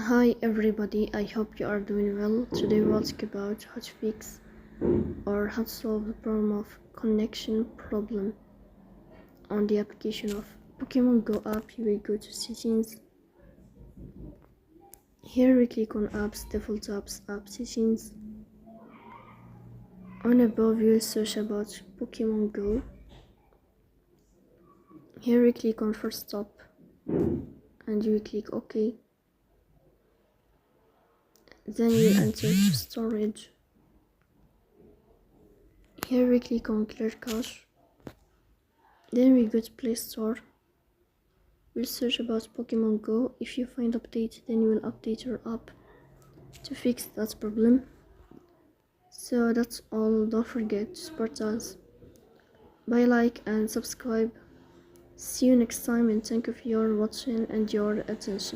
Hi everybody, I hope you are doing well. Today we'll talk about how to fix or how to solve the problem of connection problem on the application of Pokemon Go app. You will go to settings. Here we click on apps, default apps, app settings. On above you will search about Pokemon Go. Here we click on first stop and you will click OK. Then you will enter to storage. Here we click on clear cache. Then we go to Play Store. We'll search about Pokemon Go. If you find update, then you will update your app to fix that problem. So that's all. Don't forget to support us by like and subscribe. See you next time and thank you for your watching and your attention.